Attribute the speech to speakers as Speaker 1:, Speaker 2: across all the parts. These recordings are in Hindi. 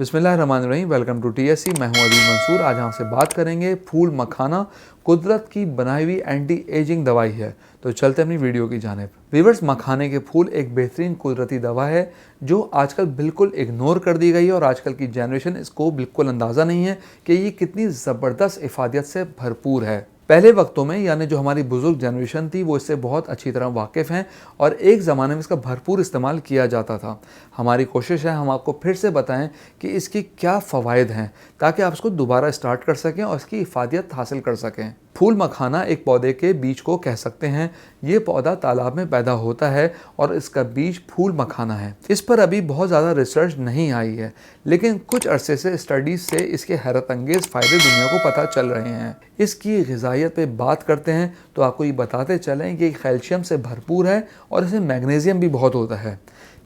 Speaker 1: बिस्मिल्लाहिर्रहमानिर्रहीम। Welcome to TSC. मैं हूं अदील मंसूर। आज हम आपसे बात करेंगे फूल मखाना कुदरत की बनाई हुई एंटी एजिंग दवाई है। तो चलते अपनी वीडियो की जानिब। वीवर्स, मखाने के फूल एक बेहतरीन कुदरती दवा है जो आजकल बिल्कुल इग्नोर कर दी गई है और आजकल की जनरेशन इसको बिल्कुल अंदाज़ा नहीं है कि ये कितनी ज़बरदस्त इफ़ादियत से भरपूर है। पहले वक्तों में यानी जो हमारी बुजुर्ग जनरेशन थी वो इससे बहुत अच्छी तरह वाकिफ़ हैं और एक ज़माने में इसका भरपूर इस्तेमाल किया जाता था। हमारी कोशिश है हम आपको फिर से बताएं कि इसकी क्या फ़वाइद हैं ताकि आप इसको दोबारा स्टार्ट कर सकें और इसकी इफ़ादियत हासिल कर सकें। फूल मखाना एक पौधे के बीज को कह सकते हैं। ये पौधा तालाब में पैदा होता है और इसका बीज फूल मखाना है। इस पर अभी बहुत ज़्यादा रिसर्च नहीं आई है, लेकिन कुछ अरसे से स्टडीज़ से इसके हैरत अंगेज़ फ़ायदे दुनिया को पता चल रहे हैं। इसकी ग़िज़ाइयत पे बात करते हैं तो आपको ये बताते चलें कि कैल्शियम से भरपूर है और इसमें मैग्नीशियम भी बहुत होता है।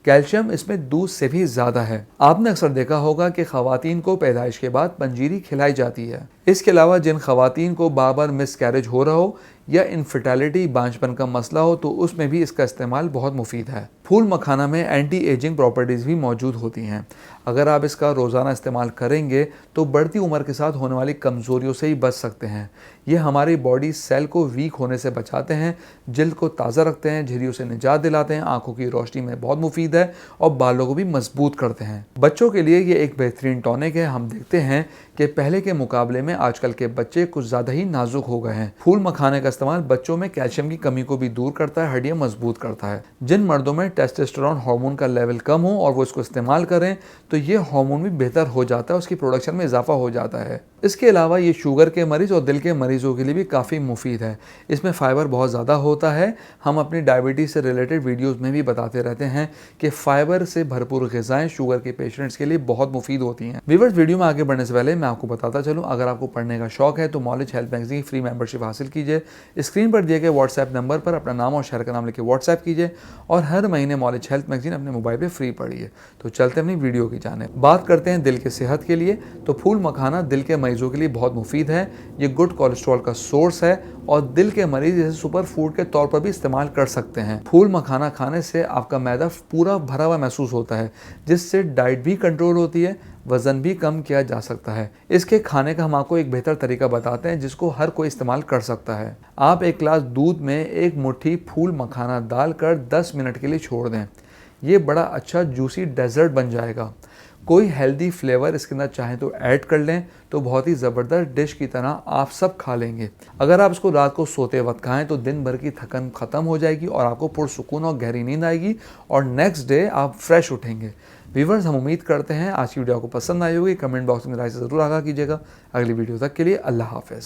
Speaker 1: कैल्शियम इसमें दूध से भी ज़्यादा है। आपने अक्सर देखा होगा कि ख़वातीन को पैदाइश के बाद पंजीरी खिलाई जाती है। इसके अलावा जिन ख़वातीन को बार बार मिसकैरेज हो रहा हो या इनफर्टिलिटी बांझपन का मसला हो तो उसमें भी इसका इस्तेमाल बहुत मुफीद है। फूल मखाना में एंटी एजिंग प्रॉपर्टीज़ भी मौजूद होती हैं। अगर आप इसका रोज़ाना इस्तेमाल करेंगे तो बढ़ती उम्र के साथ होने वाली कमज़ोरियों से ही बच सकते हैं। ये हमारी बॉडी सेल को वीक होने से बचाते हैं, जिल्द को ताज़ा रखते हैं, झुर्रियों से निजात दिलाते हैं, आँखों की रोशनी में बहुत मुफीद है और बालों को भी मजबूत करते हैं। बच्चों के लिए ये एक बेहतरीन टॉनिक है। हम देखते हैं कि पहले के मुकाबले में आजकल के बच्चे कुछ ज़्यादा ही नाजुक हो गए हैं। फूल मखाने का इस्तेमाल बच्चों में कैल्शियम की कमी को भी दूर करता है, हड्डियां मजबूत करता है। जिन मर्दों में टेस्टोस्टेरोन हार्मोन का लेवल कम हो और वो इसको इस्तेमाल करें तो ये हार्मोन भी बेहतर हो जाता है, उसकी प्रोडक्शन में इजाफा हो जाता है। इसके अलावा ये शुगर के मरीज़ और दिल के मरीज़ों के लिए भी काफ़ी मुफीद है। इसमें फ़ाइबर बहुत ज़्यादा होता है। हम अपनी डायबिटीज़ से रिलेटेड वीडियोज़ में भी बताते रहते हैं कि फ़ाइबर से भरपूर ग़िज़ाएँ शुगर के पेशेंट्स के लिए बहुत मुफीद होती हैं। व्यूअर्स, वीडियो में आगे बढ़ने से पहले मैं आपको बताता चलूँ, अगर आपको पढ़ने का शौक़ है तो नॉलेज हेल्थ मैगज़ीन की फ्री मेंबरशिप हासिल कीजिए। स्क्रीन पर दिए गए व्हाट्सएप नंबर पर अपना नाम और शहर का नाम लिख के व्हाट्सएप कीजिए और हर महीने नॉलेज हेल्थ मैगज़ीन अपने मोबाइल पे फ्री पढ़िए। तो चलते अपनी वीडियो की जानिब। बात करते हैं दिल के सेहत के लिए। तो फूल मखाना दिल के मरीजों के लिए बहुत मुफीद है। ये गुड कोलेस्ट्रॉल का सोर्स है और दिल के मरीज इसे सुपर फूड के तौर पर भी इस्तेमाल कर सकते हैं। फूल मखाना खाने से आपका मैदा पूरा भरा हुआ महसूस होता है, जिससे डाइट भी कंट्रोल होती है, वज़न भी कम किया जा सकता है। इसके खाने का हम आपको एक बेहतर तरीका बताते हैं जिसको हर कोई इस्तेमाल कर सकता है। आप एक गिलास दूध में एक मुट्ठी फूल मखाना डालकर 10 मिनट के लिए छोड़ दें। ये बड़ा अच्छा जूसी डेजर्ट बन जाएगा। कोई हेल्दी फ्लेवर इसके अंदर चाहें तो ऐड कर लें तो बहुत ही ज़बरदस्त डिश की तरह आप सब खा लेंगे। अगर आप इसको रात को सोते वक्त खाएं तो दिन भर की थकन ख़त्म हो जाएगी और आपको पुरसुकून और गहरी नींद आएगी और नेक्स्ट डे आप फ्रेश उठेंगे। व्यूअर्स, हम उम्मीद करते हैं आज की वीडियो आपको पसंद आई होगी। कमेंट बॉक्स में राय से ज़रूर आगाह कीजिएगा। अगली वीडियो तक के लिए अल्लाह हाफ़िज़।